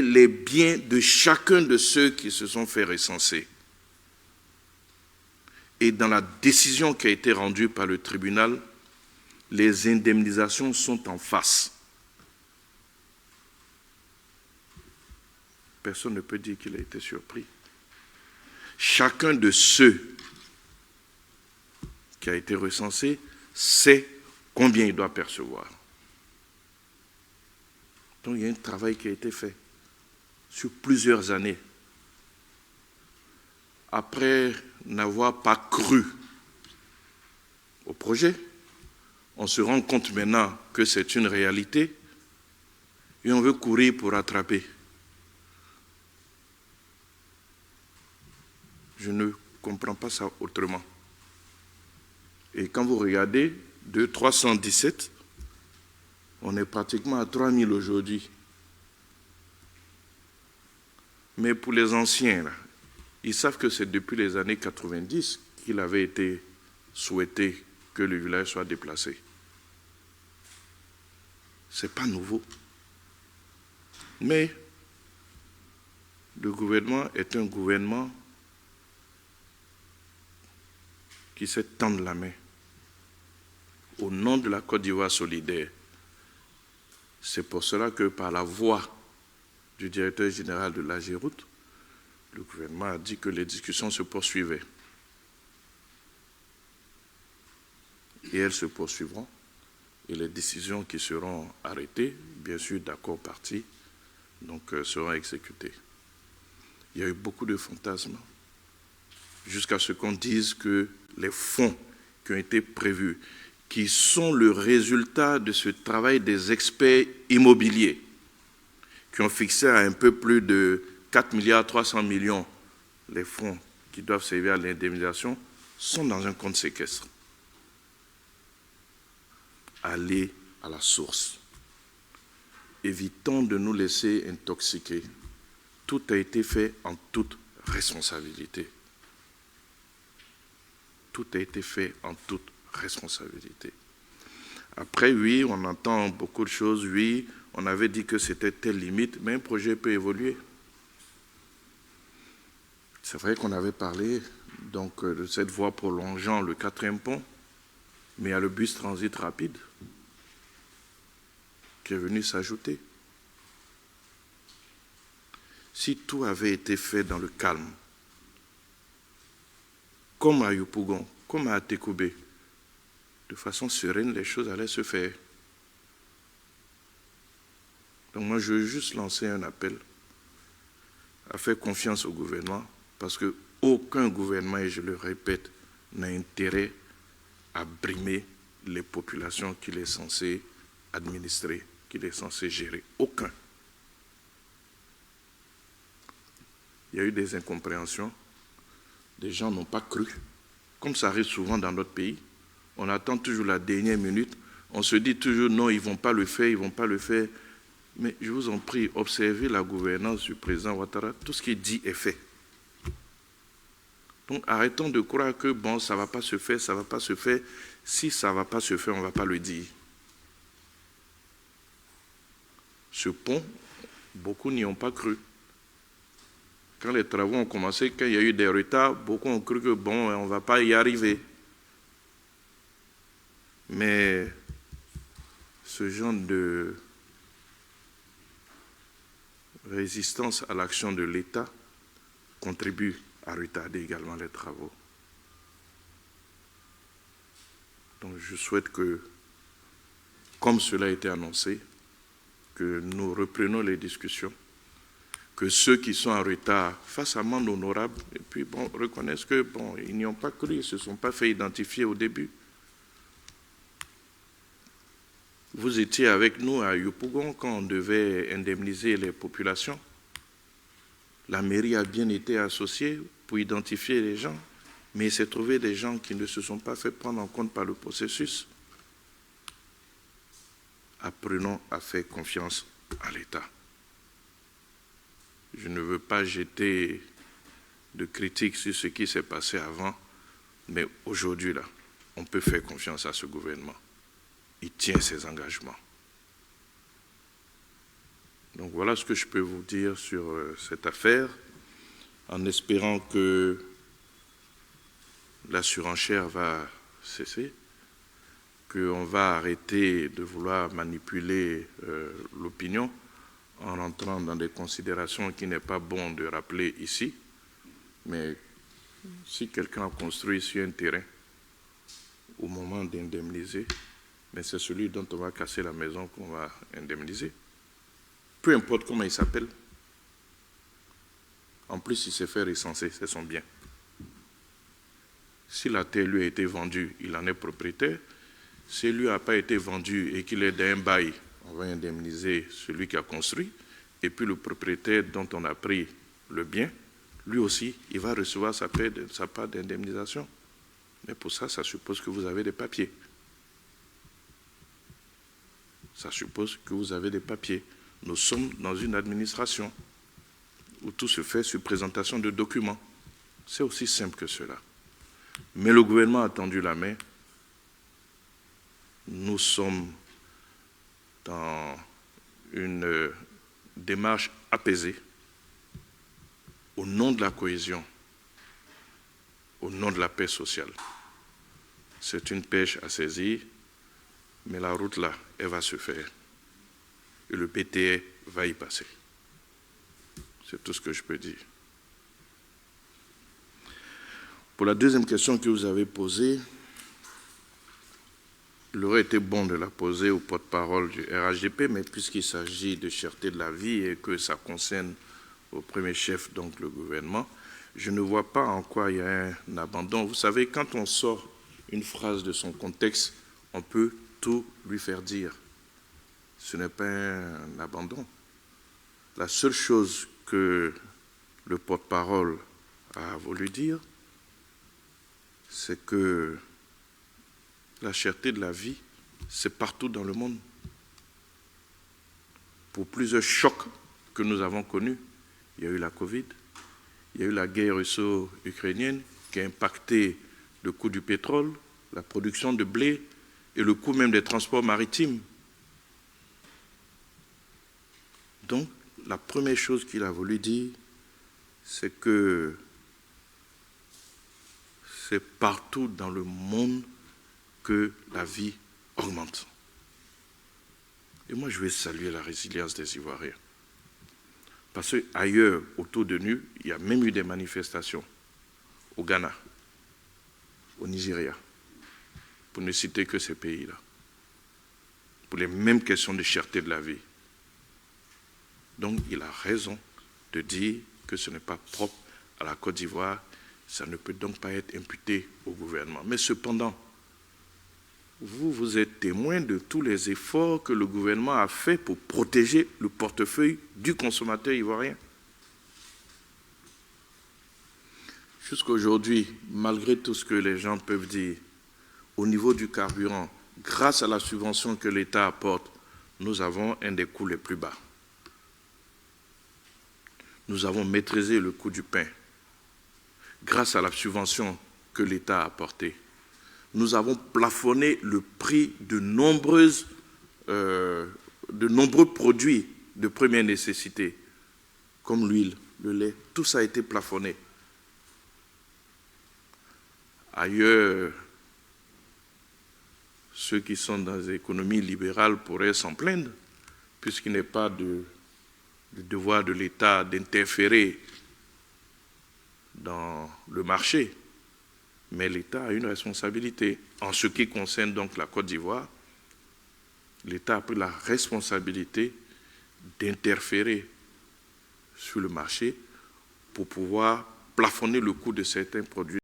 les biens de chacun de ceux qui se sont fait recenser. Et dans la décision qui a été rendue par le tribunal, les indemnisations sont en face. Personne ne peut dire qu'il a été surpris. Chacun de ceux qui a été recensé sait combien il doit percevoir. Donc il y a un travail qui a été fait sur plusieurs années. Après n'avoir pas cru au projet, on se rend compte maintenant que c'est une réalité et on veut courir pour rattraper. Je ne comprends pas ça autrement. Et quand vous regardez, de 317, on est pratiquement à 3000 aujourd'hui. Mais pour les anciens, là, ils savent que c'est depuis les années 90 qu'il avait été souhaité que le village soit déplacé. Ce n'est pas nouveau. Mais le gouvernement est un gouvernement qui sait tendre la main au nom de la Côte d'Ivoire solidaire. C'est pour cela que par la voix du directeur général de l'AGEROUTE, le gouvernement a dit que les discussions se poursuivaient. Et elles se poursuivront. Et les décisions qui seront arrêtées, bien sûr d'accord parties, donc seront exécutées. Il y a eu beaucoup de fantasmes, jusqu'à ce qu'on dise que les fonds qui ont été prévus, qui sont le résultat de ce travail des experts immobiliers, qui ont fixé à un peu plus de 4,3 milliards les fonds qui doivent servir à l'indemnisation, sont dans un compte séquestre. Allez à la source. Évitons de nous laisser intoxiquer. Tout a été fait en toute responsabilité. Tout a été fait en toute responsabilité. Après, oui, on entend beaucoup de choses. Oui, on avait dit que c'était telle limite, mais un projet peut évoluer. C'est vrai qu'on avait parlé donc, de cette voie prolongeant le 4e pont, mais il y a le bus transit rapide qui est venu s'ajouter. Si tout avait été fait dans le calme, comme à Yopougon, comme à Atekoubé, de façon sereine, les choses allaient se faire. Donc moi, je veux juste lancer un appel à faire confiance au gouvernement, parce qu'aucun gouvernement, et je le répète, n'a intérêt à brimer les populations qu'il est censé administrer, qu'il est censé gérer. Aucun. Il y a eu des incompréhensions. Des gens n'ont pas cru. Comme ça arrive souvent dans notre pays, on attend toujours la dernière minute. On se dit toujours non, ils ne vont pas le faire, ils ne vont pas le faire. Mais je vous en prie, observez la gouvernance du président Ouattara. Tout ce qu'il dit est fait. Donc arrêtons de croire que bon, ça ne va pas se faire, ça ne va pas se faire. Si ça ne va pas se faire, on ne va pas le dire. Ce pont, beaucoup n'y ont pas cru. Quand les travaux ont commencé, quand il y a eu des retards, beaucoup ont cru que bon, on ne va pas y arriver. Mais ce genre de résistance à l'action de l'État contribue à retarder également les travaux. Donc je souhaite que, comme cela a été annoncé, que nous reprenons les discussions, que ceux qui sont en retard fassent amende honorable et puis bon, reconnaissent que bon, ils n'y ont pas cru, ils ne se sont pas fait identifier au début. Vous étiez avec nous à Yopougon quand on devait indemniser les populations. La mairie a bien été associée pour identifier les gens, mais il s'est trouvé des gens qui ne se sont pas fait prendre en compte par le processus. Apprenons à faire confiance à l'État. Je ne veux pas jeter de critiques sur ce qui s'est passé avant, mais aujourd'hui, là, on peut faire confiance à ce gouvernement. Il tient ses engagements. Donc voilà ce que je peux vous dire sur cette affaire, en espérant que la surenchère va cesser, qu'on va arrêter de vouloir manipuler l'opinion en entrant dans des considérations qu'il n'est pas bon de rappeler ici. Mais si quelqu'un a construit sur un terrain au moment d'indemniser, mais c'est celui dont on va casser la maison qu'on va indemniser. Peu importe comment il s'appelle. En plus, il s'est fait recenser, c'est son bien. Si la terre lui a été vendue, il en est propriétaire. Si lui n'a pas été vendu et qu'il est dans un bail, on va indemniser celui qui a construit. Et puis le propriétaire dont on a pris le bien, lui aussi, il va recevoir sa part d'indemnisation. Mais pour ça, ça suppose que vous avez des papiers. Ça suppose que vous avez des papiers. Nous sommes dans une administration où tout se fait sur présentation de documents. C'est aussi simple que cela. Mais le gouvernement a tendu la main. Nous sommes dans une démarche apaisée au nom de la cohésion, au nom de la paix sociale. C'est une pêche à saisir, mais la route là, elle va se faire. Et le BTE va y passer. C'est tout ce que je peux dire. Pour la deuxième question que vous avez posée, il aurait été bon de la poser au porte-parole du RHDP, mais puisqu'il s'agit de cherté de la vie et que ça concerne au premier chef, donc le gouvernement, je ne vois pas en quoi il y a un abandon. Vous savez, quand on sort une phrase de son contexte, on peut tout lui faire dire. Ce n'est pas un abandon. La seule chose que le porte-parole a voulu dire, c'est que la cherté de la vie, c'est partout dans le monde. Pour plusieurs chocs que nous avons connus, il y a eu la Covid, il y a eu la guerre russo-ukrainienne qui a impacté le coût du pétrole, la production de blé et le coût même des transports maritimes. Donc, la première chose qu'il a voulu dire, c'est que c'est partout dans le monde que la vie augmente. Et moi, je vais saluer la résilience des Ivoiriens. Parce qu'ailleurs, autour de nous, il y a même eu des manifestations au Ghana, au Nigeria, pour ne citer que ces pays-là, pour les mêmes questions de cherté de la vie. Donc, il a raison de dire que ce n'est pas propre à la Côte d'Ivoire, ça ne peut donc pas être imputé au gouvernement. Mais cependant, vous êtes témoin de tous les efforts que le gouvernement a fait pour protéger le portefeuille du consommateur ivoirien. Jusqu'à aujourd'hui, malgré tout ce que les gens peuvent dire, au niveau du carburant, grâce à la subvention que l'État apporte, nous avons un des coûts les plus bas. Nous avons maîtrisé le coût du pain grâce à la subvention que l'État a apportée. Nous avons plafonné le prix de nombreux produits de première nécessité, comme l'huile, le lait, tout ça a été plafonné. Ailleurs, ceux qui sont dans les économies libérales pourraient s'en plaindre, puisqu'il n'est pas de devoir de l'État d'interférer dans le marché. Mais l'État a une responsabilité. En ce qui concerne donc la Côte d'Ivoire, l'État a pris la responsabilité d'interférer sur le marché pour pouvoir plafonner le coût de certains produits.